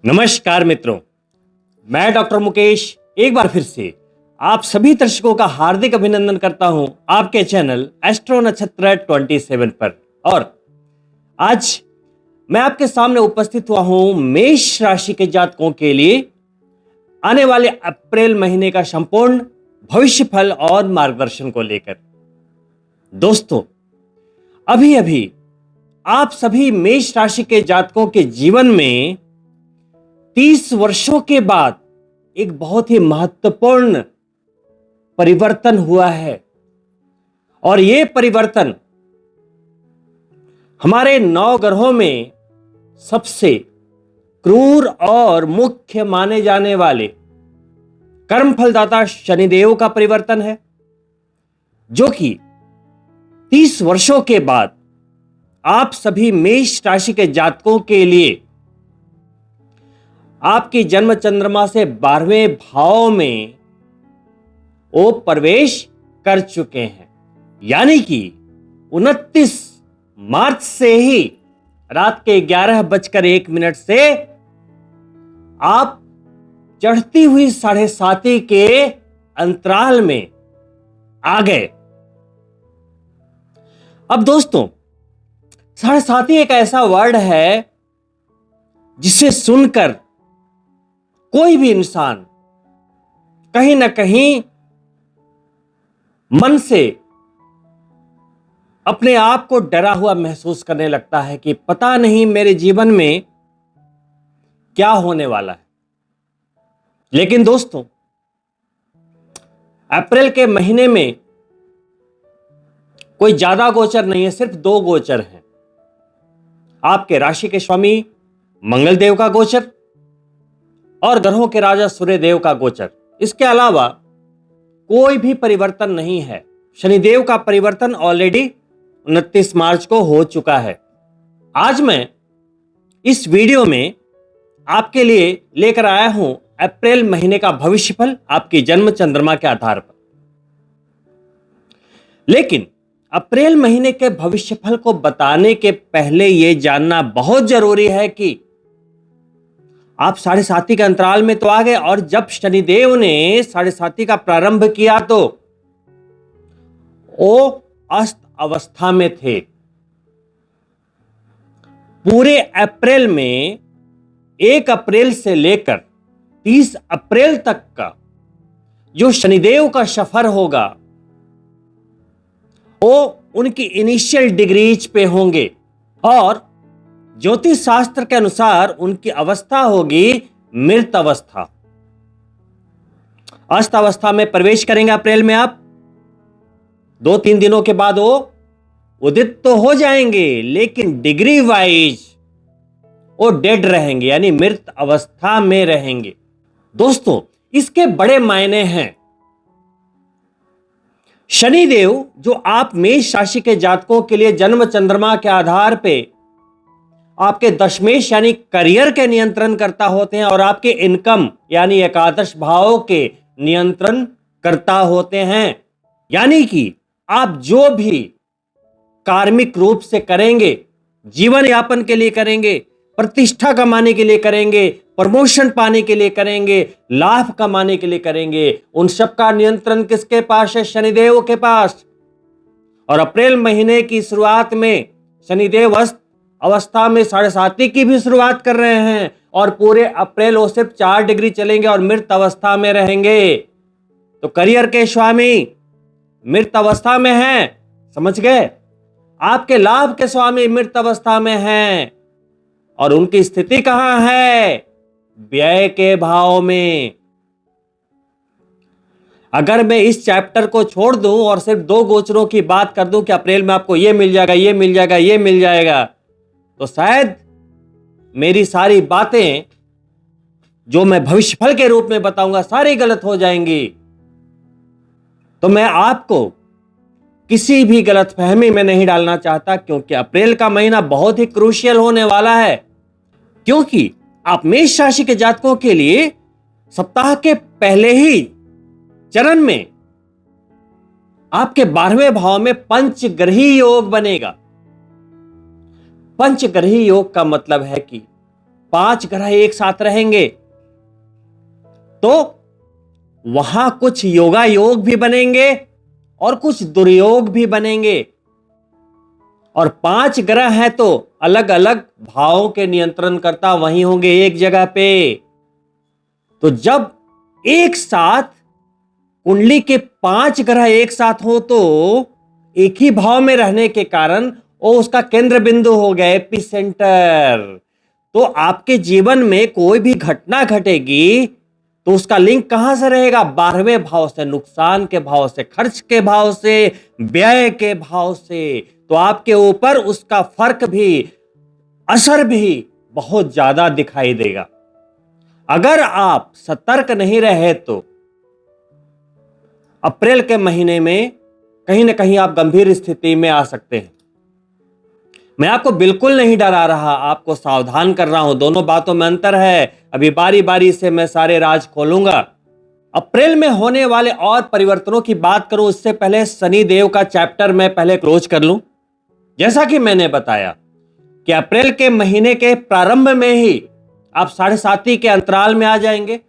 नमस्कार मित्रों, मैं डॉक्टर मुकेश एक बार फिर से आप सभी दर्शकों का हार्दिक अभिनंदन करता हूं आपके चैनल एस्ट्रो नक्षत्र 27 पर। और आज मैं आपके सामने उपस्थित हुआ हूं मेष राशि के जातकों के लिए आने वाले अप्रैल महीने का संपूर्ण भविष्य फल और मार्गदर्शन को लेकर। दोस्तों, अभी अभी आप सभी मेष राशि के जातकों के जीवन में 30 वर्षों के बाद एक बहुत ही महत्वपूर्ण परिवर्तन हुआ है। और यह परिवर्तन हमारे 9 ग्रहों में सबसे क्रूर और मुख्य माने जाने वाले कर्म फलदाता शनिदेव का परिवर्तन है, जो कि 30 वर्षों के बाद आप सभी मेष राशि के जातकों के लिए आपकी जन्म चंद्रमा से 12वें भाव में वो प्रवेश कर चुके हैं। यानी कि 29 मार्च से ही रात के 11:01 से आप चढ़ती हुई 7:30 के अंतराल में आ गए। अब दोस्तों, 7:30 एक ऐसा वर्ड है जिसे सुनकर कोई भी इंसान कहीं ना कहीं मन से अपने आप को डरा हुआ महसूस करने लगता है कि पता नहीं मेरे जीवन में क्या होने वाला है। लेकिन दोस्तों, अप्रैल के महीने में कोई ज्यादा गोचर नहीं है, सिर्फ 2 गोचर हैं। आपके राशि के स्वामी मंगल देव का गोचर और ग्रहों के राजा सूर्य देव का गोचर। इसके अलावा कोई भी परिवर्तन नहीं है। शनिदेव का परिवर्तन ऑलरेडी 29 मार्च को हो चुका है। आज मैं इस वीडियो में आपके लिए लेकर आया हूं अप्रैल महीने का भविष्यफल आपकी जन्म चंद्रमा के आधार पर। लेकिन अप्रैल महीने के भविष्यफल को बताने के पहले यह जानना बहुत जरूरी है कि आप 7:30 के अंतराल में तो आ गए, और जब शनिदेव ने 7:30 का प्रारंभ किया तो वो अस्त अवस्था में थे। पूरे अप्रैल में 1 अप्रैल से लेकर 30 अप्रैल तक का जो शनिदेव का सफर होगा वो उनकी इनिशियल डिग्रीज पे होंगे, और ज्योतिष शास्त्र के अनुसार उनकी अवस्था होगी मृत अवस्था। अस्त अवस्था में प्रवेश करेंगे अप्रैल में आप। 2-3 दिनों के बाद वो उदित तो हो जाएंगे, लेकिन डिग्री वाइज वो डेड रहेंगे, यानी मृत अवस्था में रहेंगे। दोस्तों, इसके बड़े मायने हैं। शनिदेव जो आप मेष राशि के जातकों के लिए जन्म चंद्रमा के आधार पे आपके दशमेश यानी करियर के नियंत्रण करता होते हैं, और आपके इनकम यानी एकादश भाव के नियंत्रण करता होते हैं। यानी कि आप जो भी कार्मिक रूप से करेंगे, जीवन यापन के लिए करेंगे, प्रतिष्ठा कमाने के लिए करेंगे, प्रमोशन पाने के लिए करेंगे, लाभ कमाने के लिए करेंगे, उन सब का नियंत्रण किसके पास है? शनिदेव के पास। और अप्रैल महीने की शुरुआत में शनिदेव अवस्था में 7:30 की भी शुरुआत कर रहे हैं, और पूरे अप्रैल वो सिर्फ 4 डिग्री चलेंगे और मृत अवस्था में रहेंगे। तो करियर के स्वामी मृत अवस्था में हैं, समझ गए? आपके लाभ के स्वामी मृत अवस्था में हैं, और उनकी स्थिति कहां है? व्यय के भाव में। अगर मैं इस चैप्टर को छोड़ दूं और सिर्फ 2 गोचरों की बात कर दूं कि अप्रैल में आपको ये मिल जाएगा, ये मिल जाएगा, ये मिल जाएगा, तो शायद मेरी सारी बातें जो मैं भविष्यफल के रूप में बताऊंगा सारी गलत हो जाएंगी। तो मैं आपको किसी भी गलतफहमी में नहीं डालना चाहता, क्योंकि अप्रैल का महीना बहुत ही क्रूशियल होने वाला है। क्योंकि आप मेष राशि के जातकों के लिए सप्ताह के पहले ही चरण में आपके 12वें भाव में पंचग्रही योग बनेगा। पंचग्रही योग का मतलब है कि 5 ग्रह एक साथ रहेंगे तो वहां कुछ योगा योग भी बनेंगे और कुछ दुर्योग भी बनेंगे। और 5 ग्रह हैं तो अलग अलग भावों के नियंत्रण करता वहीं होंगे एक जगह पे। तो जब एक साथ कुंडली के 5 ग्रह एक साथ हो तो एक ही भाव में रहने के कारण वो उसका केंद्र बिंदु हो गया, एपी सेंटर। तो आपके जीवन में कोई भी घटना घटेगी तो उसका लिंक कहां से रहेगा? 12वें भाव से, नुकसान के भाव से, खर्च के भाव से, व्यय के भाव से। तो आपके ऊपर उसका फर्क भी, असर भी बहुत ज्यादा दिखाई देगा। अगर आप सतर्क नहीं रहे तो अप्रैल के महीने में कहीं ना कहीं आप गंभीर स्थिति में आ सकते हैं। मैं आपको बिल्कुल नहीं डरा रहा, आपको सावधान कर रहा हूं। दोनों बातों में अंतर है। अभी बारी बारी से मैं सारे राज खोलूंगा। अप्रैल में होने वाले और परिवर्तनों की बात करूं उससे पहले शनि देव का चैप्टर मैं पहले क्लोज कर लूं। जैसा कि मैंने बताया कि अप्रैल के महीने के प्रारंभ में ही आप 7.5 के अंतराल में आ जाएंगे।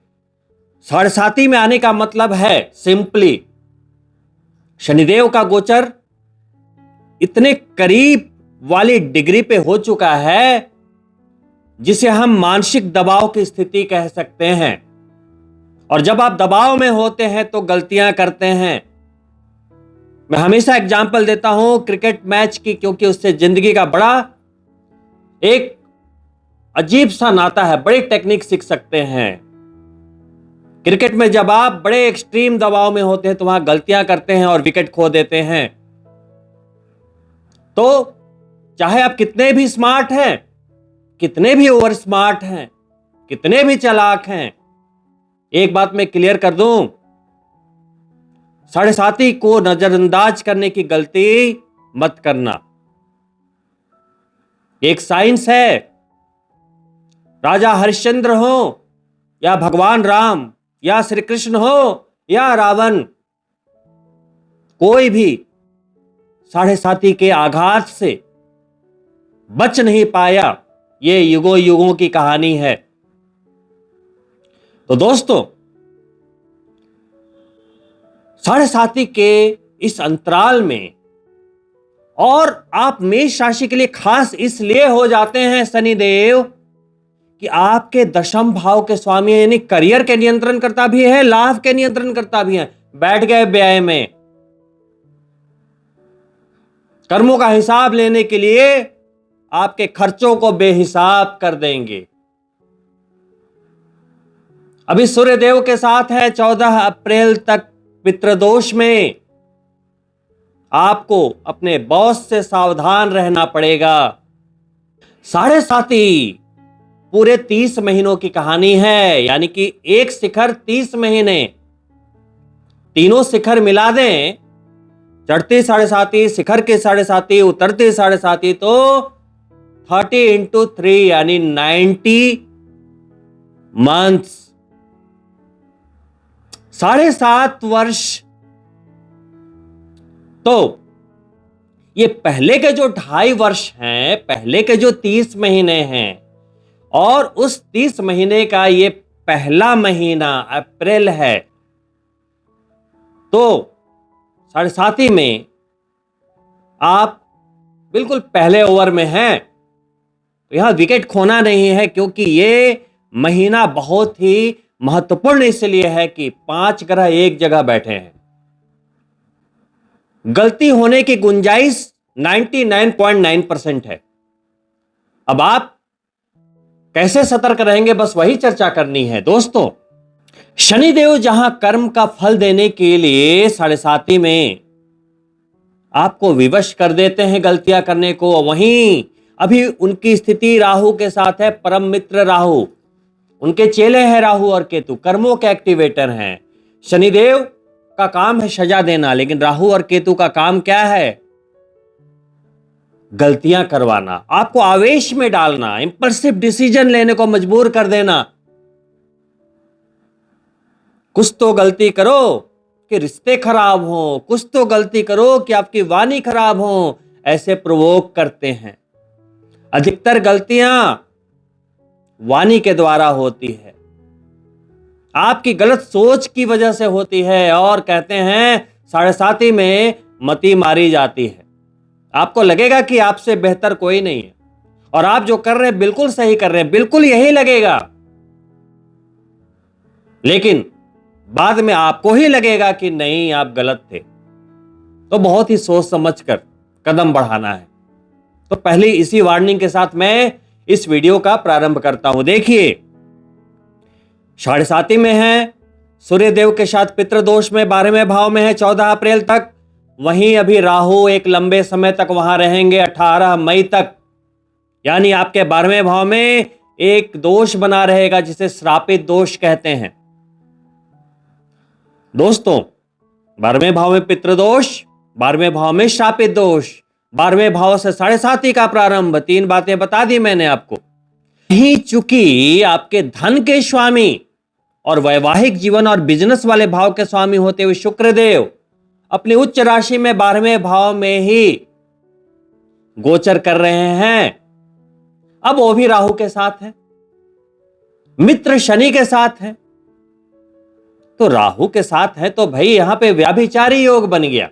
7.5 में आने का मतलब है सिंपली शनिदेव का गोचर इतने करीब वाली डिग्री पे हो चुका है जिसे हम मानसिक दबाव की स्थिति कह सकते हैं। और जब आप दबाव में होते हैं तो गलतियां करते हैं। मैं हमेशा एग्जांपल देता हूं क्रिकेट मैच की, क्योंकि उससे जिंदगी का बड़ा एक अजीब सा नाता है। बड़ी टेक्निक सीख सकते हैं। क्रिकेट में जब आप बड़े एक्सट्रीम दबाव में होते हैं तो वहां गलतियां करते हैं और विकेट खो देते हैं। तो चाहे आप कितने भी स्मार्ट हैं, कितने भी ओवर स्मार्ट हैं, कितने भी चालाक हैं, एक बात मैं क्लियर कर दूं, 7.5 को नजरअंदाज करने की गलती मत करना। एक साइंस है। राजा हरिश्चंद्र हो या भगवान राम या श्री कृष्ण हो या रावण, कोई भी 7.5 के आघात से बच नहीं पाया। ये युगों युगों की कहानी है। तो दोस्तों 7.5 के इस अंतराल में, और आप मेष राशि के लिए खास इसलिए हो जाते हैं शनिदेव कि आपके दशम भाव के स्वामी यानी करियर के नियंत्रण करता भी है, लाभ के नियंत्रण करता भी है। बैठ गए व्यय में। कर्मों का हिसाब लेने के लिए आपके खर्चों को बेहिसाब कर देंगे। अभी सूर्यदेव के साथ है 14 अप्रैल तक पितृदोष में। आपको अपने बॉस से सावधान रहना पड़ेगा। 7.5 पूरे 30 महीनों की कहानी है, यानी कि एक शिखर 30 महीने। तीनों शिखर मिला दें, चढ़ती 7.5, शिखर के 7.5, उतरती 7.5, तो 30 into 3 यानी 90 मंथ्स, 7.5 वर्ष। तो ये पहले के जो 2.5 वर्ष हैं, पहले के जो 30 महीने हैं, और उस 30 महीने का ये पहला महीना अप्रैल है। तो 7.5 में आप बिल्कुल पहले ओवर में हैं। तो यहां विकेट खोना नहीं है, क्योंकि ये महीना बहुत ही महत्वपूर्ण इसलिए है कि 5 ग्रह एक जगह बैठे हैं। गलती होने की गुंजाइश 99.9% है। अब आप कैसे सतर्क रहेंगे, बस वही चर्चा करनी है। दोस्तों शनिदेव जहां कर्म का फल देने के लिए 7.5 में आपको विवश कर देते हैं गलतियां करने को, वहीं अभी उनकी स्थिति राहु के साथ है। परम मित्र राहु, उनके चेले हैं राहु और केतु, कर्मों के एक्टिवेटर हैं। शनिदेव का काम है सजा देना, लेकिन राहु और केतु का काम क्या है? गलतियां करवाना, आपको आवेश में डालना, इंपल्सिव डिसीजन लेने को मजबूर कर देना। कुछ तो गलती करो कि रिश्ते खराब हो, कुछ तो गलती करो कि आपकी वाणी खराब हो, ऐसे प्रोवोक करते हैं। अधिकतर गलतियां वाणी के द्वारा होती है, आपकी गलत सोच की वजह से होती है। और कहते हैं साढ़े साती में मती मारी जाती है। आपको लगेगा कि आपसे बेहतर कोई नहीं है और आप जो कर रहे हैं बिल्कुल सही कर रहे हैं, बिल्कुल यही लगेगा, लेकिन बाद में आपको ही लगेगा कि नहीं, आप गलत थे। तो बहुत ही सोच समझ कर कदम बढ़ाना है। तो पहली इसी वार्निंग के साथ मैं इस वीडियो का प्रारंभ करता हूं। देखिए, साढ़े साती में है, सूर्य देव के साथ पितृदोष में 12वें भाव में है 14 अप्रैल तक। वहीं अभी राहु एक लंबे समय तक वहां रहेंगे, 18 मई तक। यानी आपके 12वें भाव में एक दोष बना रहेगा जिसे श्रापित दोष कहते हैं। दोस्तों, 12वें भाव में पितृदोष, 12वें भाव में श्रापित दोष, 12वें भाव से साढ़े साती का प्रारंभ। 3 बातें बता दी मैंने आपको। ही चूंकि आपके धन के स्वामी और वैवाहिक जीवन और बिजनेस वाले भाव के स्वामी होते हुए शुक्रदेव अपनी उच्च राशि में 12वें भाव में ही गोचर कर रहे हैं। अब वो भी राहु के साथ है, मित्र शनि के साथ है। तो राहु के साथ है तो भाई यहां पे व्याभिचारी योग बन गया।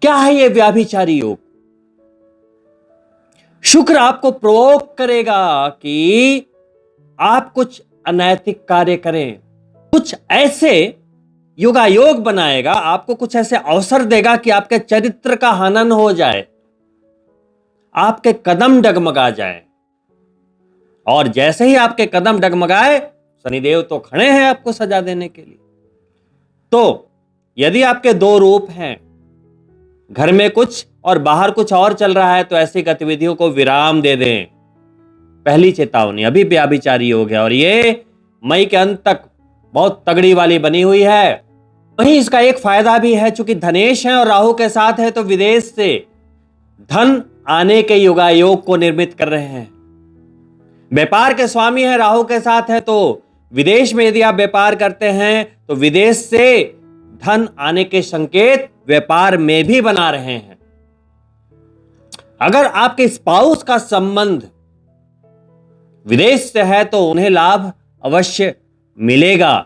क्या है ये व्याभिचारी योग? शुक्र आपको प्रोवोक करेगा कि आप कुछ अनैतिक कार्य करें, कुछ ऐसे योगायोग बनाएगा, आपको कुछ ऐसे अवसर देगा कि आपके चरित्र का हनन हो जाए, आपके कदम डगमगा जाए। और जैसे ही आपके कदम डगमगाए, शनिदेव तो खड़े हैं आपको सजा देने के लिए। तो यदि आपके 2 रूप हैं, घर में कुछ और बाहर कुछ और चल रहा है, तो ऐसी गतिविधियों को विराम दे दें। पहली चेतावनी, अभी व्याभिचारी योग है और ये मई के अंत तक बहुत तगड़ी वाली बनी हुई है। वहीं इसका एक फायदा भी है, चूंकि धनेश है और राहु के साथ है, तो विदेश से धन आने के योगायोग को निर्मित कर रहे हैं। व्यापार के स्वामी है, राहु के साथ है, तो विदेश में यदि आप व्यापार करते हैं तो विदेश से धन आने के संकेत व्यापार में भी बना रहे हैं। अगर आपके स्पाउस का संबंध विदेश से है तो उन्हें लाभ अवश्य मिलेगा।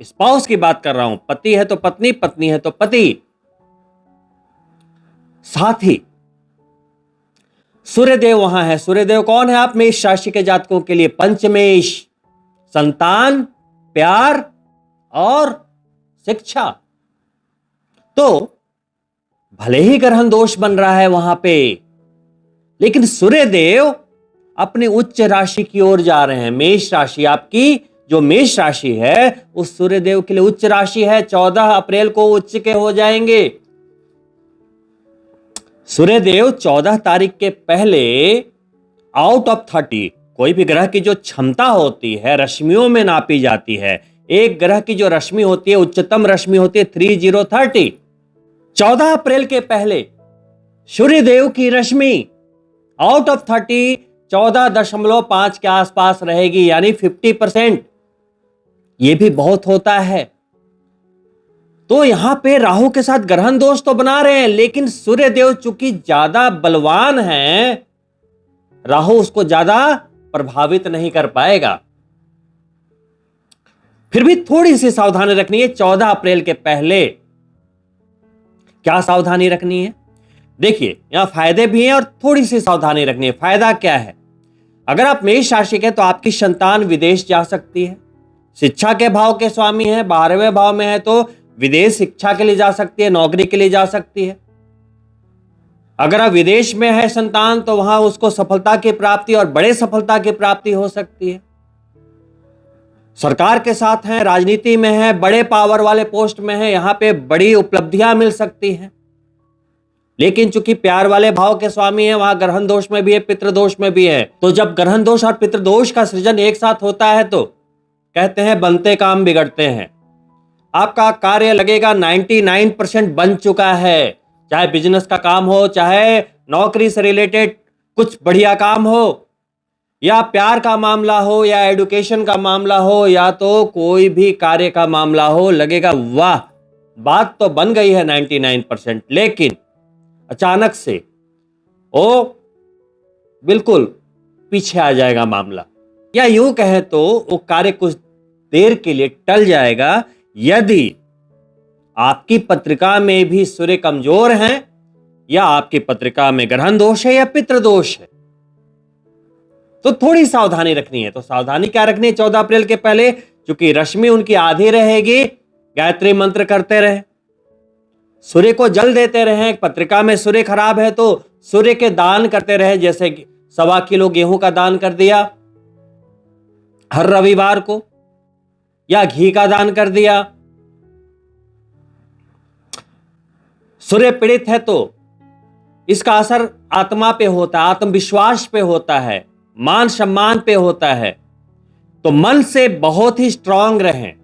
स्पाउस की बात कर रहा हूं, पति है तो पत्नी, पत्नी है तो पति। साथ ही सूर्यदेव वहां है। सूर्यदेव कौन है? आप मेष राशि के जातकों के लिए पंचमेश, संतान, प्यार और शिक्षा। तो भले ही ग्रहण दोष बन रहा है वहां पे, लेकिन सूर्यदेव अपनी उच्च राशि की ओर जा रहे हैं। मेष राशि, आपकी जो मेष राशि है उस सूर्यदेव के लिए उच्च राशि है। 14 अप्रैल को उच्च के हो जाएंगे। सूर्यदेव 14 तारीख के पहले आउट ऑफ 30, कोई भी ग्रह की जो क्षमता होती है रश्मियों में नापी जाती है। एक ग्रह की जो रश्मि होती है, उच्चतम रश्मि होती है 3030। 14 अप्रैल के पहले सूर्यदेव की रश्मि आउट ऑफ 30 14.5 के आसपास रहेगी, यानी 50%। यह भी बहुत होता है। तो यहां पे राहु के साथ ग्रहण दोष तो बना रहे हैं, लेकिन सूर्यदेव चूंकि ज्यादा बलवान हैं, राहु उसको ज्यादा प्रभावित नहीं कर पाएगा। फिर भी थोड़ी सी सावधानी रखनी है 14 अप्रैल के पहले। क्या सावधानी रखनी है? देखिए, यहां फायदे भी हैं और थोड़ी सी सावधानी रखनी है। फायदा क्या है? अगर आप मेष राशि के, तो आपकी संतान विदेश जा सकती है। शिक्षा के भाव के स्वामी है, 12वें भाव में है, तो विदेश शिक्षा के लिए जा सकती है, नौकरी के लिए जा सकती है। अगर आप विदेश में है संतान, तो वहां उसको सफलता की प्राप्ति और बड़े सफलता की प्राप्ति हो सकती है। सरकार के साथ है, राजनीति में है, बड़े पावर वाले पोस्ट में है, यहां पे बड़ी उपलब्धियां मिल सकती हैं। लेकिन चूंकि प्यार वाले भाव के स्वामी है, वहां ग्रहण दोष में भी है, पितृदोष में भी है। तो जब ग्रहण दोष और पितृदोष का सृजन एक साथ होता है तो कहते हैं बनते काम बिगड़ते हैं। आपका कार्य लगेगा 99% बन चुका है, चाहे बिजनेस का काम हो, चाहे नौकरी से रिलेटेड कुछ बढ़िया काम हो, या प्यार का मामला हो, या एजुकेशन का मामला हो, या तो कोई भी कार्य का मामला हो, लगेगा वाह, बात तो बन गई है 99%। लेकिन अचानक से ओ बिल्कुल पीछे आ जाएगा मामला। या यूं कहें तो वो कार्य कुछ देर के लिए टल जाएगा यदि आपकी पत्रिका में भी सूर्य कमजोर है, या आपकी पत्रिका में ग्रहण दोष है या पितृ दोष है। तो थोड़ी सावधानी रखनी है। तो सावधानी क्या रखनी है 14 अप्रैल के पहले? क्योंकि रश्मि उनकी आधी रहेगी, गायत्री मंत्र करते रहे, सूर्य को जल देते रहे। पत्रिका में सूर्य खराब है तो सूर्य के दान करते रहे, जैसे 1.25 किलो गेहूं का दान कर दिया हर रविवार को, या घी का दान कर दिया। सूर्य पीड़ित है तो इसका असर आत्मा पे होता है, आत्मविश्वास पे होता है, मान सम्मान पे होता है। तो मन से बहुत ही स्ट्रांग रहें,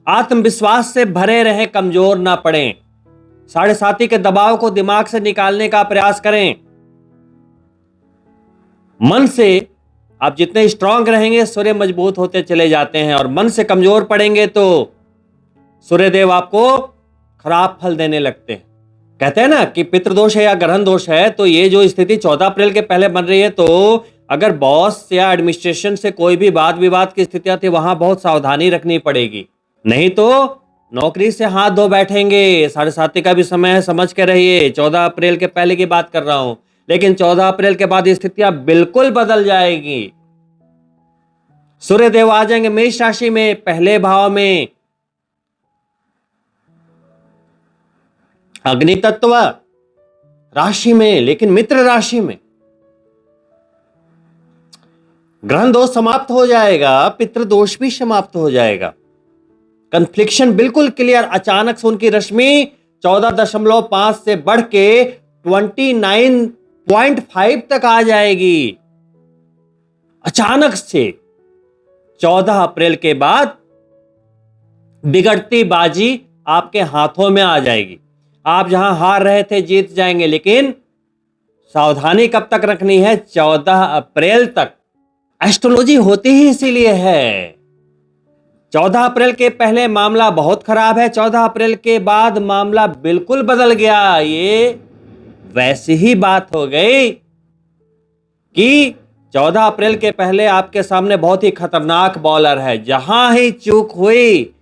आत्मविश्वास से भरे रहें, कमजोर ना पड़ें। 7.5 के दबाव को दिमाग से निकालने का प्रयास करें। मन से आप जितने स्ट्रांग रहेंगे सूर्य मजबूत होते चले जाते हैं, और मन से कमजोर पड़ेंगे तो सूर्यदेव आपको खराब फल देने लगते हैं। कहते हैं ना कि पितृदोष है या ग्रहण दोष है, तो ये जो स्थिति 14 अप्रैल के पहले बन रही है, तो अगर बॉस या एडमिनिस्ट्रेशन से कोई भी वाद विवाद की स्थितियां थी, वहां बहुत सावधानी रखनी पड़ेगी, नहीं तो नौकरी से हाथ धो बैठेंगे। 7.5 का भी समय है, समझ के रहिए। 14 अप्रैल के पहले की बात कर रहा हूं, लेकिन 14 अप्रैल के बाद स्थितियां बिल्कुल बदल जाएगी। सूर्यदेव आ जाएंगे मेष राशि में, पहले भाव में, अग्नि तत्व राशि में, लेकिन मित्र राशि में। ग्रहण दोष समाप्त हो जाएगा, पितृ दोष भी समाप्त हो जाएगा। कन्फ्लिक्शन बिल्कुल क्लियर। अचानक से उनकी रश्मि 14.5 से बढ़ के 29.5 तक आ जाएगी। अचानक से 14 अप्रैल के बाद बिगड़ती बाजी आपके हाथों में आ जाएगी। आप जहां हार रहे थे जीत जाएंगे, लेकिन सावधानी कब तक रखनी है? 14 अप्रैल तक। एस्ट्रोलॉजी होती ही इसीलिए है। 14 अप्रैल के पहले मामला बहुत खराब है, 14 अप्रैल के बाद मामला बिल्कुल बदल गया। ये वैसी ही बात हो गई कि 14 अप्रैल के पहले आपके सामने बहुत ही खतरनाक बॉलर है, जहां ही चूक हुई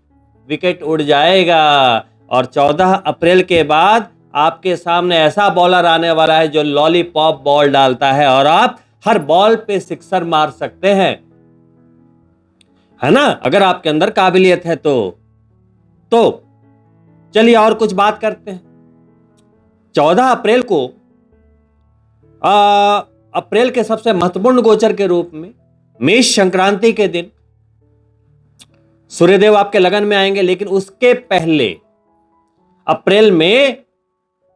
विकेट उड़ जाएगा। और 14 अप्रैल के बाद आपके सामने ऐसा बॉलर आने वाला है जो लॉलीपॉप बॉल डालता है, और आप हर बॉल पे सिक्सर मार सकते हैं, है ना, अगर आपके अंदर काबिलियत है तो चलिए और कुछ बात करते हैं। 14 अप्रैल को अप्रैल के सबसे महत्वपूर्ण गोचर के रूप में मेष संक्रांति के दिन सूर्यदेव आपके लगन में आएंगे, लेकिन उसके पहले अप्रैल में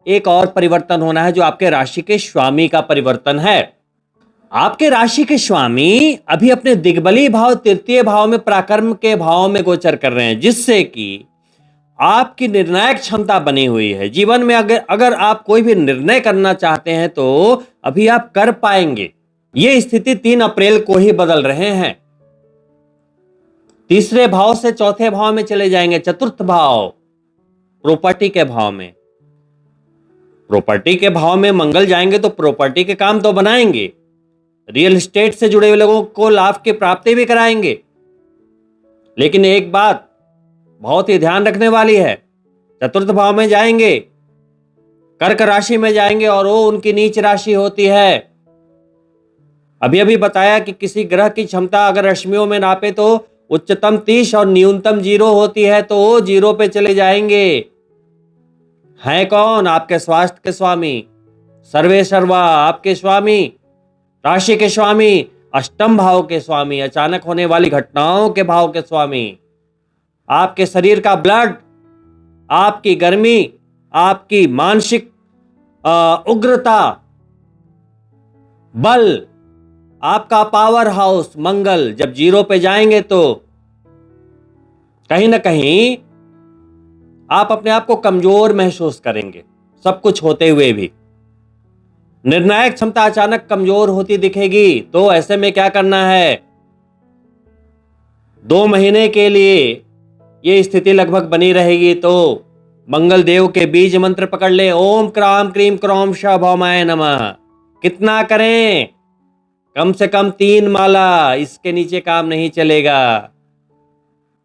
एक और परिवर्तन होना है, जो आपके राशि के स्वामी का परिवर्तन है। आपके राशि के स्वामी अभी अपने दिग्बली भाव, तृतीय भाव में, पराक्रम के भाव में गोचर कर रहे हैं, जिससे कि आपकी निर्णायक क्षमता बनी हुई है। जीवन में अगर आप कोई भी निर्णय करना चाहते हैं तो अभी आप कर पाएंगे। यह स्थिति 3 अप्रैल को ही बदल रहे हैं। तीसरे भाव से चौथे भाव में चले जाएंगे, चतुर्थ भाव, प्रॉपर्टी के भाव में। प्रॉपर्टी के भाव में मंगल जाएंगे तो प्रॉपर्टी के काम तो बनाएंगे, रियल एस्टेट से जुड़े हुए लोगों को लाभ की प्राप्ति भी कराएंगे। लेकिन एक बात बहुत ही ध्यान रखने वाली है, चतुर्थ भाव में जाएंगे, कर्क राशि में जाएंगे, और वो उनकी नीच राशि होती है। अभी बताया कि किसी ग्रह की क्षमता अगर रश्मियों में नापे तो उच्चतम 30 और न्यूनतम 0 होती है, तो वो 0 पे चले जाएंगे। हैं कौन? आपके स्वास्थ्य के स्वामी, सर्वे सर्वा आपके स्वामी, राशि के स्वामी, अष्टम भाव के स्वामी, अचानक होने वाली घटनाओं के भाव के स्वामी, आपके शरीर का ब्लड, आपकी गर्मी, आपकी मानसिक उग्रता, बल, आपका पावर हाउस मंगल जब 0 पे जाएंगे तो कहीं ना कहीं आप अपने आप को कमजोर महसूस करेंगे, सब कुछ होते हुए भी। निर्णायक क्षमता अचानक कमजोर होती दिखेगी। तो ऐसे में क्या करना है? 2 महीने के लिए ये स्थिति लगभग बनी रहेगी, तो मंगल देव के बीज मंत्र पकड़ ले, ओम क्राम क्रीम क्रोम श भौमाय नमः। कितना करें? कम से कम 3 माला, इसके नीचे काम नहीं चलेगा।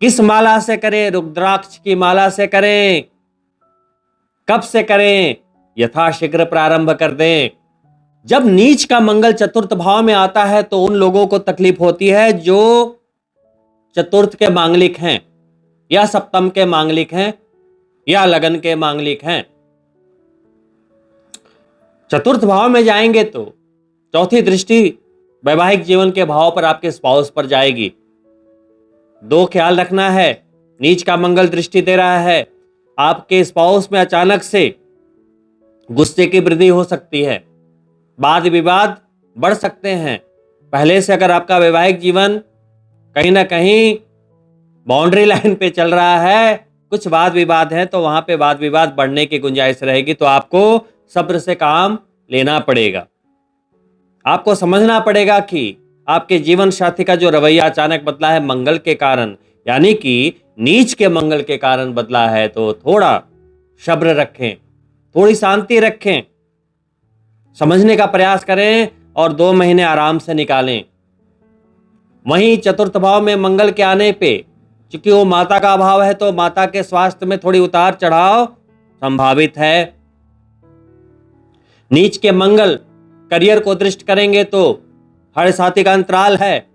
किस माला से करें? रुद्राक्ष की माला से करें। कब से करें? यथाशीघ्र प्रारंभ कर दें। जब नीच का मंगल चतुर्थ भाव में आता है तो उन लोगों को तकलीफ होती है जो चतुर्थ के मांगलिक हैं, या सप्तम के मांगलिक हैं, या लगन के मांगलिक हैं। चतुर्थ भाव में जाएंगे तो चौथी दृष्टि वैवाहिक जीवन के भाव पर आपके स्पाउस पर जाएगी। 2 ख्याल रखना है, नीच का मंगल दृष्टि दे रहा है, आपके स्पाउस में अचानक से गुस्से की वृद्धि हो सकती है, वाद विवाद बढ़ सकते हैं। पहले से अगर आपका वैवाहिक जीवन कहीं ना कहीं बाउंड्री लाइन पे चल रहा है, कुछ वाद विवाद है, तो वहां पे वाद विवाद बढ़ने की गुंजाइश रहेगी। तो आपको सब्र से काम लेना पड़ेगा। आपको समझना पड़ेगा कि आपके जीवन साथी का जो रवैया अचानक बदला है मंगल के कारण, यानी कि नीच के मंगल के कारण बदला है, तो थोड़ा सब्र रखें, थोड़ी शांति रखें, समझने का प्रयास करें और 2 महीने आराम से निकालें। वहीं चतुर्थ भाव में मंगल के आने पे, चूंकि वो माता का भाव है, तो माता के स्वास्थ्य में थोड़ी उतार चढ़ाव संभावित है। नीच के मंगल करियर को दृष्ट करेंगे तो हर साथी का अंतराल है।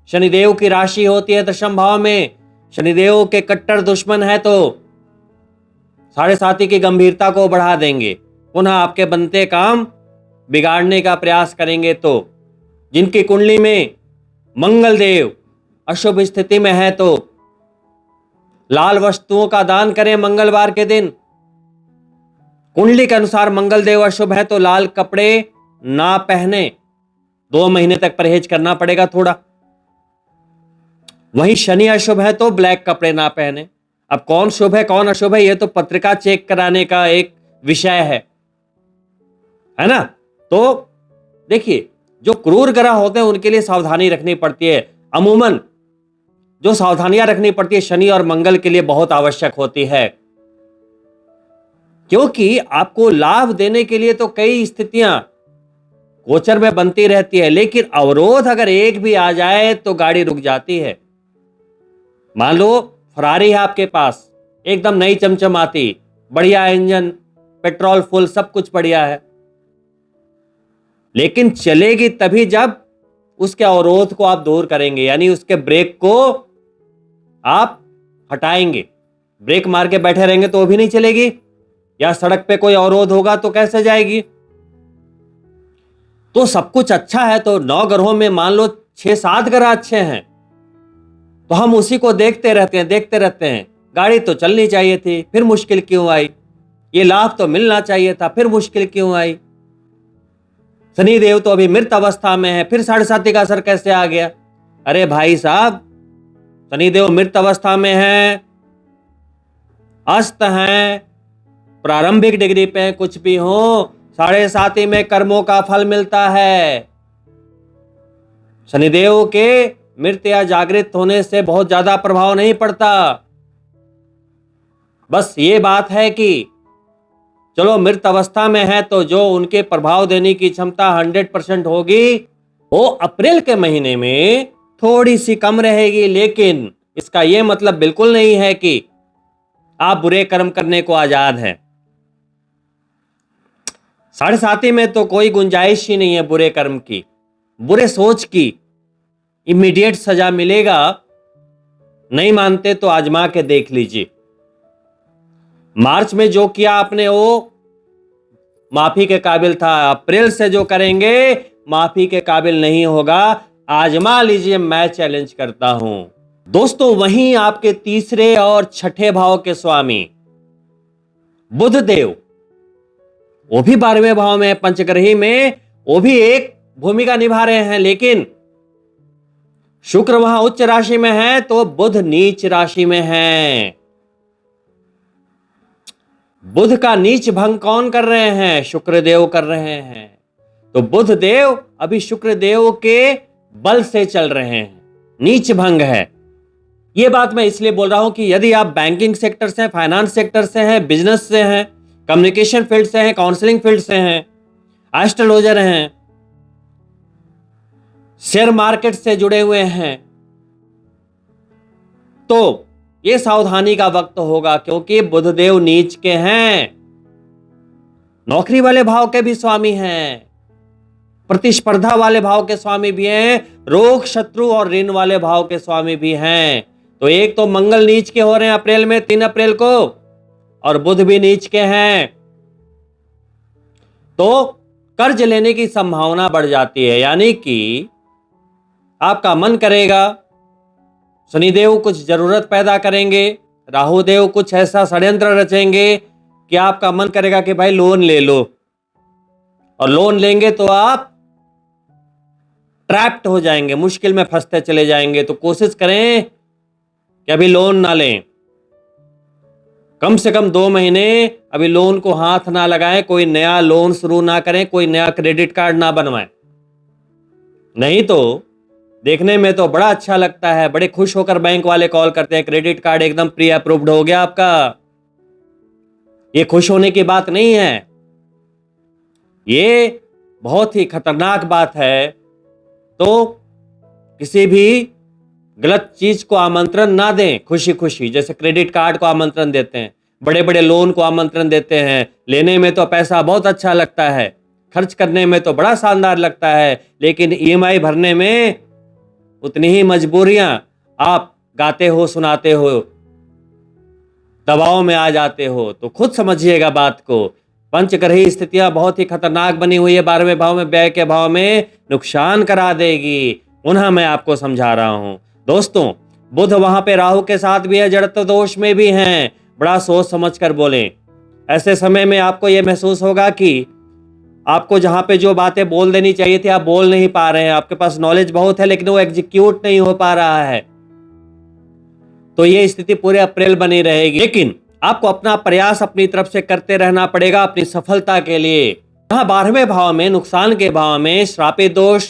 शनिदेव की राशि होती है 10वें भाव में, शनिदेव के कट्टर दुश्मन है, तो साढ़े साथी की गंभीरता को बढ़ा देंगे, पुनः आपके बनते काम बिगाड़ने का प्रयास करेंगे। तो जिनकी कुंडली में मंगल देव अशुभ स्थिति में है तो लाल वस्तुओं का दान करें मंगलवार के दिन। कुंडली के अनुसार मंगल देव अशुभ है तो लाल कपड़े ना पहने, 2 महीने तक परहेज करना पड़ेगा थोड़ा। वहीं शनि अशुभ है तो ब्लैक कपड़े ना पहने। अब कौन शुभ है कौन अशुभ है, यह तो पत्रिका चेक कराने का एक विषय है ना। तो देखिए, जो क्रूर ग्रह होते हैं उनके लिए सावधानी रखनी पड़ती है। अमूमन जो सावधानियां रखनी पड़ती है शनि और मंगल के लिए बहुत आवश्यक होती है, क्योंकि आपको लाभ देने के लिए तो कई स्थितियां गोचर में बनती रहती है, लेकिन अवरोध अगर एक भी आ जाए तो गाड़ी रुक जाती है। मान लो फरारी है आपके पास, एकदम नई चमचमाती, बढ़िया इंजन, पेट्रोल फुल, सब कुछ बढ़िया है, लेकिन चलेगी तभी जब उसके अवरोध को आप दूर करेंगे, यानी उसके ब्रेक को आप हटाएंगे। ब्रेक मार के बैठे रहेंगे तो वो भी नहीं चलेगी, या सड़क पे कोई अवरोध होगा तो कैसे जाएगी। तो सब कुछ अच्छा है तो 9 ग्रहों में मान लो 6-7 ग्रह अच्छे हैं, तो हम उसी को देखते रहते हैं। गाड़ी तो चलनी चाहिए थी, फिर मुश्किल क्यों आई? ये लाभ तो मिलना चाहिए था, फिर मुश्किल क्यों आई? शनिदेव तो अभी मृत अवस्था में है, फिर साढ़े साथी का असर कैसे आ गया? अरे भाई साहब, शनिदेव मृत अवस्था में है, अस्त हैं, प्रारंभिक डिग्री पे कुछ भी हो, साढ़े साथी में कर्मों का फल मिलता है। शनिदेव के मृत या जागृत होने से बहुत ज्यादा प्रभाव नहीं पड़ता। बस ये बात है कि चलो मृत अवस्था में है तो जो उनके प्रभाव देने की क्षमता 100% होगी वो अप्रैल के महीने में थोड़ी सी कम रहेगी, लेकिन इसका यह मतलब बिल्कुल नहीं है कि आप बुरे कर्म करने को आजाद हैं। साढ़े साथी में तो कोई गुंजाइश ही नहीं है बुरे कर्म की, बुरे सोच की। इमीडिएट सजा मिलेगा, नहीं मानते तो आजमा के देख लीजिए। मार्च में जो किया आपने वो माफी के काबिल था, अप्रैल से जो करेंगे माफी के काबिल नहीं होगा। आजमा लीजिए, मैं चैलेंज करता हूं। दोस्तों, वहीं आपके तीसरे और छठे भाव के स्वामी बुध देव, वो भी 12वें भाव में, पंचग्रही में वो भी एक भूमिका निभा रहे हैं, लेकिन शुक्र वहां उच्च राशि में है तो बुध नीच राशि में है। बुध का नीच भंग कौन कर रहे हैं? शुक्रदेव कर रहे हैं। तो बुध देव अभी शुक्रदेव के बल से चल रहे हैं, नीच भंग है। यह बात मैं इसलिए बोल रहा हूं कि यदि आप बैंकिंग सेक्टर से हैं, फाइनेंस सेक्टर से हैं, बिजनेस से हैं, कम्युनिकेशन फील्ड से हैं, काउंसलिंग फील्ड से हैं, एस्ट्रोलॉजर हैं, शेयर मार्केट से जुड़े हुए हैं, तो ये सावधानी का वक्त होगा, क्योंकि बुधदेव नीच के हैं। नौकरी वाले भाव के भी स्वामी हैं, प्रतिस्पर्धा वाले भाव के स्वामी भी हैं, रोग शत्रु और ऋण वाले भाव के स्वामी भी हैं। तो एक तो मंगल नीच के हो रहे हैं अप्रैल में, 3 अप्रैल को, और बुध भी नीच के हैं। तो कर्ज लेने की संभावना बढ़ जाती है, यानी कि आपका मन करेगा, शनिदेव कुछ जरूरत पैदा करेंगे, राहुदेव कुछ ऐसा षड्यंत्र रचेंगे कि आपका मन करेगा कि भाई लोन ले लो, और लोन लेंगे तो आप ट्रैप्ड हो जाएंगे, मुश्किल में फंसते चले जाएंगे। तो कोशिश करें कि अभी लोन ना लें, कम से कम 2 महीने अभी लोन को हाथ ना लगाएं, कोई नया लोन शुरू ना करें, कोई नया क्रेडिट कार्ड ना बनवाएं। नहीं तो देखने में तो बड़ा अच्छा लगता है, बड़े खुश होकर बैंक वाले कॉल करते हैं, क्रेडिट कार्ड एकदम प्री अप्रूव्ड हो गया आपका। ये खुश होने की बात नहीं है, ये बहुत ही खतरनाक बात है। तो किसी भी गलत चीज को आमंत्रण ना दें खुशी खुशी, जैसे क्रेडिट कार्ड को आमंत्रण देते हैं, बड़े बड़े लोन को आमंत्रण देते हैं। लेने में तो पैसा बहुत अच्छा लगता है, खर्च करने में तो बड़ा शानदार लगता है, लेकिन ईएमआई भरने में उतनी ही मजबूरियां। आप गाते हो, सुनाते हो, दबाव में आ जाते हो। तो खुद समझिएगा बात को। पंचग्रही स्थितियां बहुत ही खतरनाक बनी हुई है, 12वें भाव में, व्यय के भाव में नुकसान करा देगी। पुनः मैं आपको समझा रहा हूं दोस्तों, बुध वहां पे राहु के साथ भी है, जड़त्व दोष में भी हैं। बड़ा सोच समझ कर बोलें। ऐसे समय में आपको यह महसूस होगा कि आपको जहां पे जो बातें बोल देनी चाहिए थी आप बोल नहीं पा रहे हैं, आपके पास नॉलेज बहुत है लेकिन वो एग्जीक्यूट नहीं हो पा रहा है। तो ये स्थिति पूरे अप्रैल बनी रहेगी, लेकिन आपको अपना प्रयास अपनी तरफ से करते रहना पड़ेगा अपनी सफलता के लिए। यहां 12वें भाव में, नुकसान के भाव में, श्रापित दोष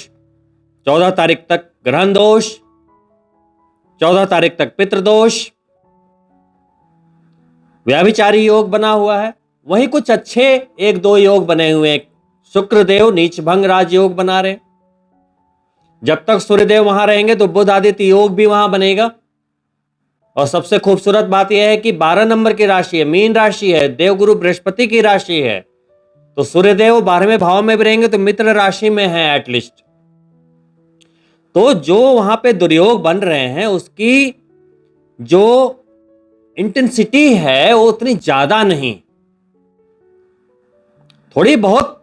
14 तारीख तक, ग्रहण दोष 14 तारीख तक, पितृदोष, व्याभिचारी योग बना हुआ है। वहीं कुछ अच्छे 1-2 योग बने हुए हैं। शुक्रदेव नीच भंग राजयोग बना रहे, जब तक सूर्यदेव वहां रहेंगे तो बुध आदित्य योग भी वहां बनेगा। और सबसे खूबसूरत बात यह है कि 12 नंबर की राशि है, मीन राशि है, देवगुरु बृहस्पति की राशि है। तो सूर्यदेव 12वें भाव में भी रहेंगे तो मित्र राशि में है एटलीस्ट। तो जो वहां पे दुर्योग बन रहे हैं उसकी जो इंटेंसिटी है वो उतनी ज्यादा नहीं, थोड़ी बहुत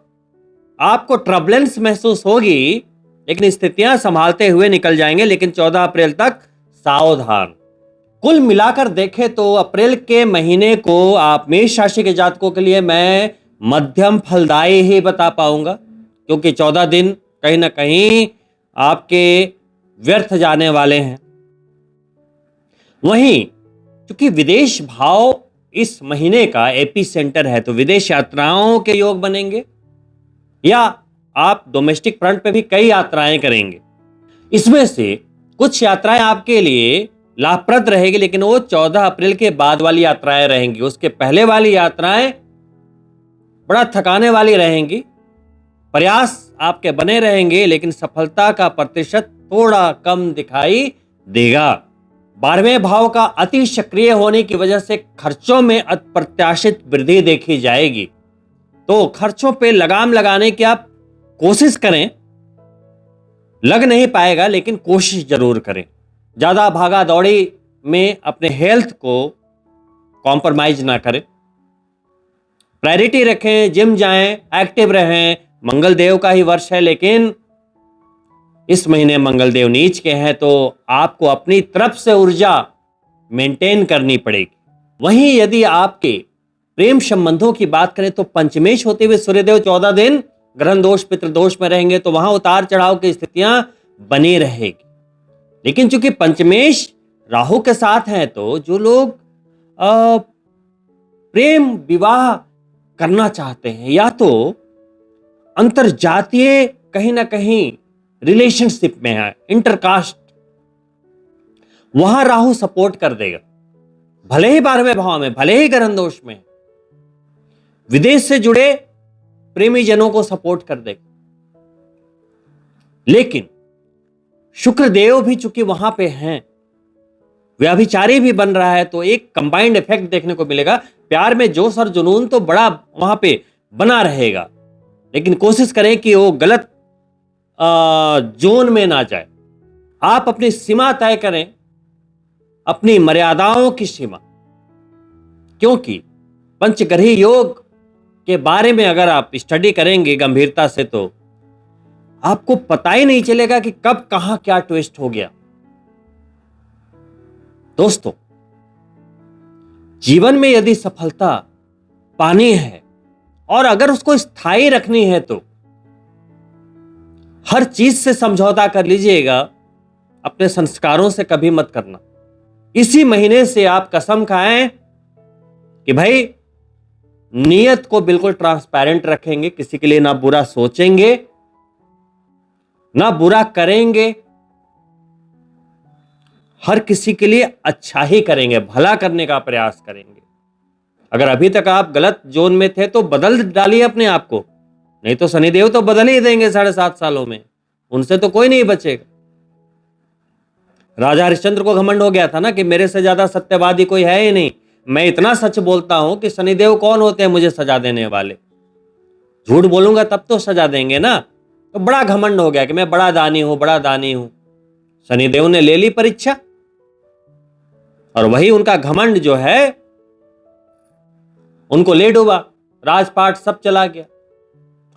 आपको ट्रबलेंस महसूस होगी, लेकिन स्थितियां संभालते हुए निकल जाएंगे। लेकिन 14 अप्रैल तक सावधान। कुल मिलाकर देखें तो अप्रैल के महीने को आप मेष राशि के जातकों के लिए मैं मध्यम फलदायी ही बता पाऊंगा, क्योंकि 14 दिन कहीं ना कहीं आपके व्यर्थ जाने वाले हैं। वहीं क्योंकि विदेश भाव इस महीने का एपी सेंटर है, तो विदेश यात्राओं के योग बनेंगे, या आप डोमेस्टिक फ्रंट पे भी कई यात्राएं करेंगे। इसमें से कुछ यात्राएं आपके लिए लाभप्रद रहेगी, लेकिन वो 14 अप्रैल के बाद वाली यात्राएं रहेंगी। उसके पहले वाली यात्राएं बड़ा थकाने वाली रहेंगी। प्रयास आपके बने रहेंगे, लेकिन सफलता का प्रतिशत थोड़ा कम दिखाई देगा। 12वें भाव का अति सक्रिय होने की वजह से खर्चों में अप्रत्याशित वृद्धि देखी जाएगी। तो खर्चों पे लगाम लगाने की आप कोशिश करें, लग नहीं पाएगा लेकिन कोशिश जरूर करें। ज्यादा भागा दौड़ी में अपने हेल्थ को कॉम्प्रोमाइज ना करें, प्रायोरिटी रखें, जिम जाएं, एक्टिव रहें। मंगल देव का ही वर्ष है, लेकिन इस महीने मंगल देव नीच के हैं, तो आपको अपनी तरफ से ऊर्जा मेंटेन करनी पड़ेगी। वहीं यदि आपके प्रेम संबंधों की बात करें तो पंचमेश होते हुए सूर्यदेव 14 दिन ग्रहण दोष पितृदोष में रहेंगे, तो वहां उतार चढ़ाव की स्थितियां बनी रहेगी। लेकिन चूंकि पंचमेश राहु के साथ हैं, तो जो लोग प्रेम विवाह करना चाहते हैं या तो अंतरजातीय कहीं ना कहीं रिलेशनशिप में है, इंटरकास्ट, वहां राहु सपोर्ट कर देगा। भले ही 12वें भाव में, भले ही ग्रहण दोष में, विदेश से जुड़े प्रेमी जनों को सपोर्ट कर देगा। लेकिन शुक्रदेव भी चूंकि वहां पे हैं, व्यभिचारी भी बन रहा है, तो एक कंबाइंड इफेक्ट देखने को मिलेगा। प्यार में जोश और जुनून तो बड़ा वहां पे बना रहेगा, लेकिन कोशिश करें कि वो गलत जोन में ना जाए। आप अपनी सीमा तय करें, अपनी मर्यादाओं की सीमा, क्योंकि पंचग्रही योग के बारे में अगर आप स्टडी करेंगे गंभीरता से तो आपको पता ही नहीं चलेगा कि कब कहां क्या ट्विस्ट हो गया। दोस्तों, जीवन में यदि सफलता पानी है और अगर उसको स्थायी रखनी है तो हर चीज से समझौता कर लीजिएगा, अपने संस्कारों से कभी मत करना। इसी महीने से आप कसम खाएं कि भाई नियत को बिल्कुल ट्रांसपेरेंट रखेंगे, किसी के लिए ना बुरा सोचेंगे ना बुरा करेंगे, हर किसी के लिए अच्छा ही करेंगे, भला करने का प्रयास करेंगे। अगर अभी तक आप गलत जोन में थे तो बदल डालिए अपने आप को, नहीं तो शनिदेव तो बदल ही देंगे 7.5 सालों में, उनसे तो कोई नहीं बचेगा। राजा हरिश्चंद्र को घमंड हो गया था ना कि मेरे से ज्यादा सत्यवादी कोई है ही नहीं, मैं इतना सच बोलता हूं कि शनिदेव कौन होते हैं मुझे सजा देने वाले, झूठ बोलूंगा तब तो सजा देंगे ना। तो बड़ा घमंड हो गया कि मैं बड़ा दानी हूं, बड़ा दानी हूं। शनिदेव ने ले ली परीक्षा और वही उनका घमंड जो है उनको ले डूबा, राजपाट सब चला गया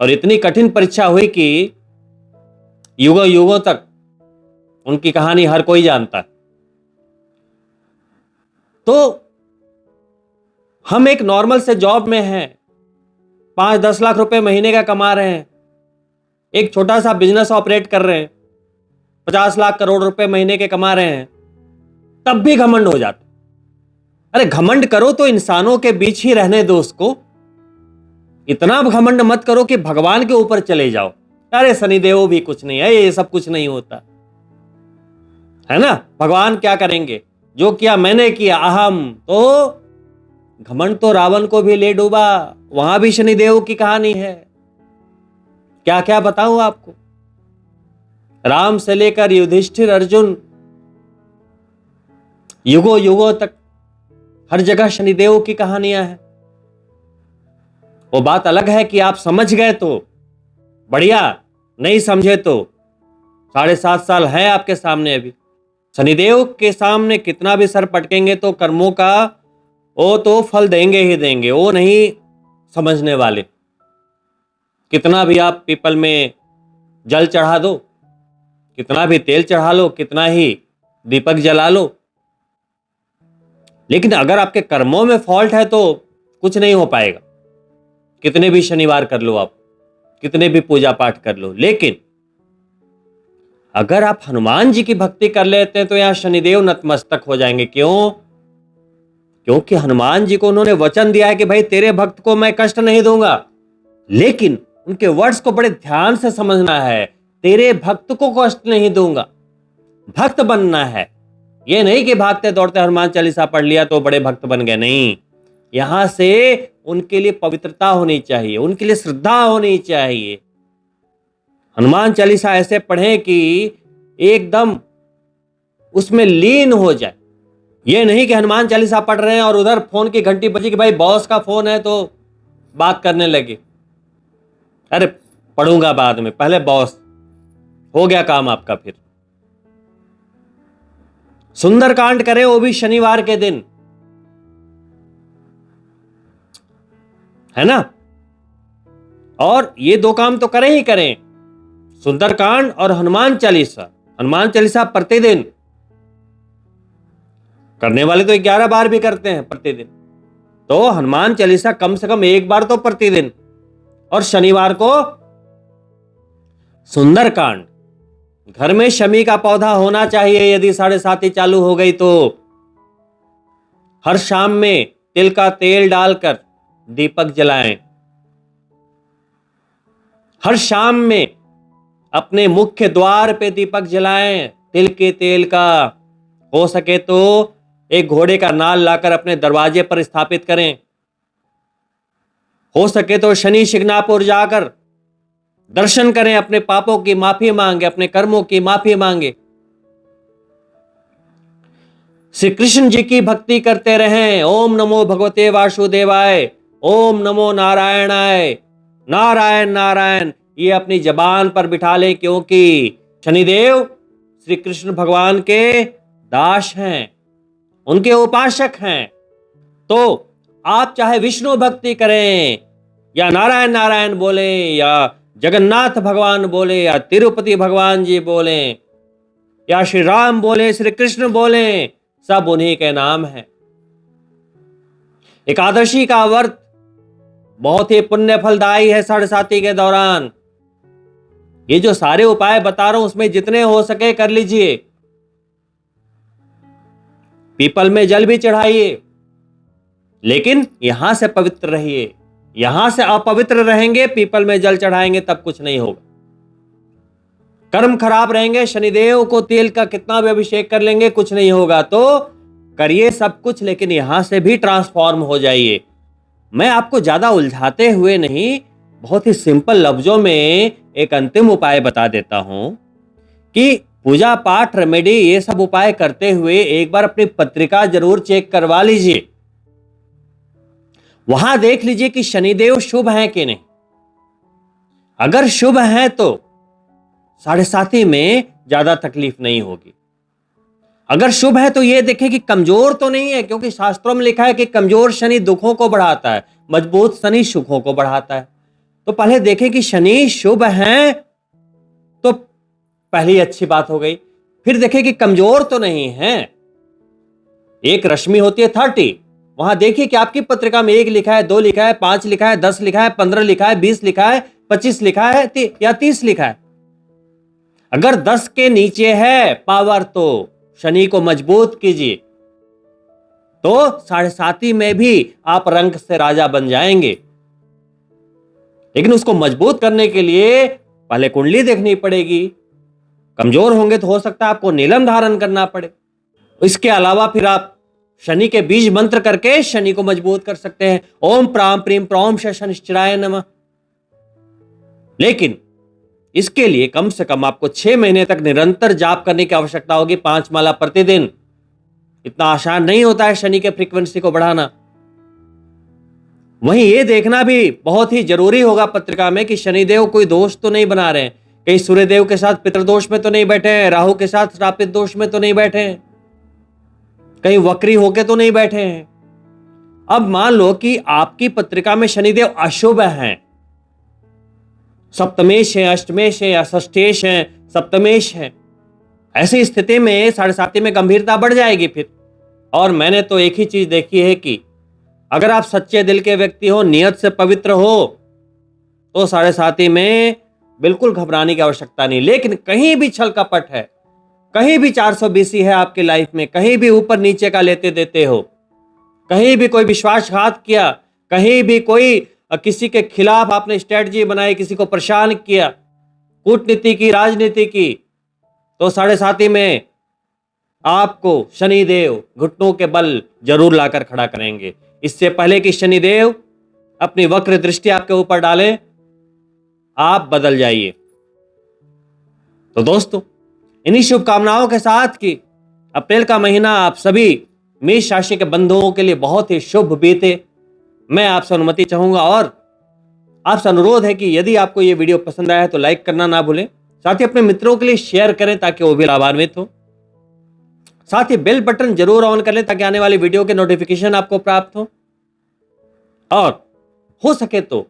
और इतनी कठिन परीक्षा हुई कि युगों युगों तक उनकी कहानी हर कोई जानता है। तो हम एक नॉर्मल से जॉब में हैं, 5-10 लाख रुपए महीने का कमा रहे हैं, एक छोटा सा बिजनेस ऑपरेट कर रहे हैं, 50 लाख करोड़ रुपए महीने के कमा रहे हैं, तब भी घमंड हो जाता। अरे घमंड करो तो इंसानों के बीच ही रहने दो उसको, इतना घमंड मत करो कि भगवान के ऊपर चले जाओ। अरे शनिदेव भी कुछ नहीं है, ये सब कुछ नहीं होता है ना, भगवान क्या करेंगे, जो किया मैंने किया, अहम। तो घमंड तो रावण को भी ले डूबा, वहां भी शनिदेव की कहानी है। क्या क्या बताऊं आपको, राम से लेकर युधिष्ठिर, अर्जुन, युगों युगों तक हर जगह शनिदेव की कहानियां हैं। वो बात अलग है कि आप समझ गए तो बढ़िया, नहीं समझे तो 7.5 साल है आपके सामने। अभी शनिदेव के सामने कितना भी सर पटकेंगे तो कर्मों का वो तो फल देंगे ही देंगे, वो नहीं समझने वाले। कितना भी आप पीपल में जल चढ़ा दो, कितना भी तेल चढ़ा लो, कितना ही दीपक जला लो, लेकिन अगर आपके कर्मों में फॉल्ट है तो कुछ नहीं हो पाएगा। कितने भी शनिवार कर लो आप, कितने भी पूजा पाठ कर लो, लेकिन अगर आप हनुमान जी की भक्ति कर लेते हैं तो यहां शनिदेव नतमस्तक हो जाएंगे। क्यों? क्योंकि हनुमान जी को उन्होंने वचन दिया है कि भाई तेरे भक्त को मैं कष्ट नहीं दूंगा, लेकिन उनके वर्ड्स को बड़े ध्यान से समझना है। तेरे भक्त को कष्ट नहीं दूंगा, भक्त बनना है। ये नहीं कि भागते दौड़ते हनुमान चालीसा पढ़ लिया तो बड़े भक्त बन गए, नहीं। यहां से उनके लिए पवित्रता होनी चाहिए, उनके लिए श्रद्धा होनी चाहिए। हनुमान चालीसा ऐसे पढ़ें कि एकदम उसमें लीन हो जाए। ये नहीं कि हनुमान चालीसा पढ़ रहे हैं और उधर फोन की घंटी बजी कि भाई बॉस का फोन है तो बात करने लगे। अरे पढ़ूंगा बाद में, पहले बॉस, हो गया काम आपका। फिर सुंदरकांड करें वो भी शनिवार के दिन, है ना। और ये दो काम तो करें ही करें, सुंदरकांड और हनुमान चालीसा। हनुमान चालीसा प्रतिदिन करने वाले तो 11 बार भी करते हैं प्रतिदिन, तो हनुमान चालीसा कम से कम 1 बार तो प्रतिदिन, और शनिवार को सुंदरकांड। घर में शमी का पौधा होना चाहिए, यदि 7:30 चालू हो गई तो हर शाम में तिल का तेल डालकर दीपक जलाएं। हर शाम में अपने मुख्य द्वार पे दीपक जलाएं तिल के तेल का। हो सके तो एक घोड़े का नाल लाकर अपने दरवाजे पर स्थापित करें। हो सके तो शनि शिंगणापुर जाकर दर्शन करें, अपने पापों की माफी मांगे, अपने कर्मों की माफी मांगे। श्री कृष्ण जी की भक्ति करते रहें। ओम नमो भगवते वासुदेवाय, ओम नमो नारायणाय, नारायण नारायण ये अपनी जबान पर बिठा ले, क्योंकि शनिदेव श्री कृष्ण भगवान के दास हैं, उनके उपासक हैं। तो आप चाहे विष्णु भक्ति करें या नारायण नारायण बोले या जगन्नाथ भगवान बोले या तिरुपति भगवान जी बोले या श्री राम बोले, श्री कृष्ण बोले, सब उन्हीं के नाम है। एकादशी का व्रत बहुत ही पुण्य फलदायी है। साढ़े साती के दौरान ये जो सारे उपाय बता रहा हूं उसमें जितने हो सके कर लीजिए। पीपल में जल भी चढ़ाइए, लेकिन यहां से पवित्र रहिए। यहां से अपवित्र रहेंगे, पीपल में जल चढ़ाएंगे तब कुछ नहीं होगा। कर्म खराब रहेंगे, शनिदेव को तेल का कितना भी अभिषेक कर लेंगे कुछ नहीं होगा। तो करिए सब कुछ, लेकिन यहां से भी ट्रांसफॉर्म हो जाइए। मैं आपको ज्यादा उलझाते हुए नहीं, बहुत ही सिंपल लफ्जों में एक अंतिम उपाय बता देता हूं कि पूजा पाठ रेमेडी ये सब उपाय करते हुए एक बार अपनी पत्रिका जरूर चेक करवा लीजिए। वहां देख लीजिए कि शनिदेव शुभ हैं कि नहीं। अगर शुभ हैं तो साढ़े साती में ज्यादा तकलीफ नहीं होगी। अगर शुभ है तो यह देखें कि कमजोर तो नहीं है, क्योंकि शास्त्रों में लिखा है कि कमजोर शनि दुखों को बढ़ाता है, मजबूत शनि सुखों को बढ़ाता है। तो पहले देखें कि शनि शुभ हैं तो पहली अच्छी बात हो गई। फिर देखें कि कमजोर तो नहीं है। एक रश्मि होती है 30, वहां देखिए कि आपकी पत्रिका में 1 लिखा है, 2 लिखा है, 5 लिखा है, 10 लिखा है, 15 लिखा है, 20 लिखा है, 25 लिखा है या 30 लिखा है। अगर 10 के नीचे है पावर तो शनि को मजबूत कीजिए, तो साढ़े साती में भी आप रंग से राजा बन जाएंगे। लेकिन उसको मजबूत करने के लिए पहले कुंडली देखनी पड़ेगी। कमजोर होंगे तो हो सकता है आपको नीलम धारण करना पड़े। इसके अलावा फिर आप शनि के बीज मंत्र करके शनि को मजबूत कर सकते हैं। ओम प्राम प्रीम प्रौम शनिश्चराय नमः। लेकिन इसके लिए कम से कम आपको 6 महीने तक निरंतर जाप करने की आवश्यकता होगी, 5 माला प्रतिदिन। इतना आसान नहीं होता है शनि के फ्रीक्वेंसी को बढ़ाना। वहीं ये देखना भी बहुत ही जरूरी होगा पत्रिका में कि शनिदेव कोई दोष तो नहीं बना रहे हैं, कहीं सूर्यदेव के साथ पितृदोष में तो नहीं बैठे हैं, राहु के साथ श्रापित दोष में तो नहीं बैठे हैं, कहीं वक्री होके तो नहीं बैठे हैं। अब मान लो कि आपकी पत्रिका में शनिदेव अशुभ हैं, सप्तमेश है, अष्टमेश है या षष्ठेश है, सप्तमेश है, ऐसी स्थिति में साढ़े साती में गंभीरता बढ़ जाएगी फिर। और मैंने तो एक ही चीज देखी है कि अगर आप सच्चे दिल के व्यक्ति हो, नियत से पवित्र हो, तो साढ़े साती में बिल्कुल घबराने की आवश्यकता नहीं। लेकिन कहीं भी छल कपट है, कहीं भी 420 है आपकी लाइफ में, कहीं भी ऊपर नीचे का लेते देते हो, कहीं भी कोई विश्वासघात किया, कहीं भी कोई किसी के खिलाफ आपने स्ट्रेटजी बनाई, किसी को परेशान किया, कूटनीति की, राजनीति की, तो साढ़े साती में आपको शनिदेव घुटनों के बल जरूर लाकर खड़ा करेंगे। इससे पहले कि शनिदेव अपनी वक्र दृष्टि आपके ऊपर डालें, आप बदल जाइए। तो दोस्तों, इन्हीं शुभकामनाओं के साथ कि अप्रैल का महीना आप सभी मेष राशि के बंधुओं के लिए बहुत ही शुभ बीते, मैं आपसे अनुमति चाहूंगा। और आपसे अनुरोध है कि यदि आपको यह वीडियो पसंद आया है तो लाइक करना ना भूलें, साथ ही अपने मित्रों के लिए शेयर करें ताकि वो भी लाभान्वित हो। साथ ही बेल बटन जरूर ऑन कर लें ताकि आने वाली वीडियो के नोटिफिकेशन आपको प्राप्त हो। और हो सके तो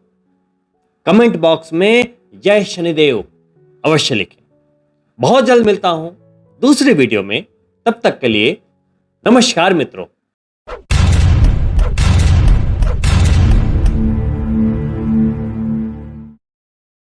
कमेंट बॉक्स में जय शनिदेव अवश्य लिखें। बहुत जल्द मिलता हूं दूसरी वीडियो में, तब तक के लिए नमस्कार मित्रों।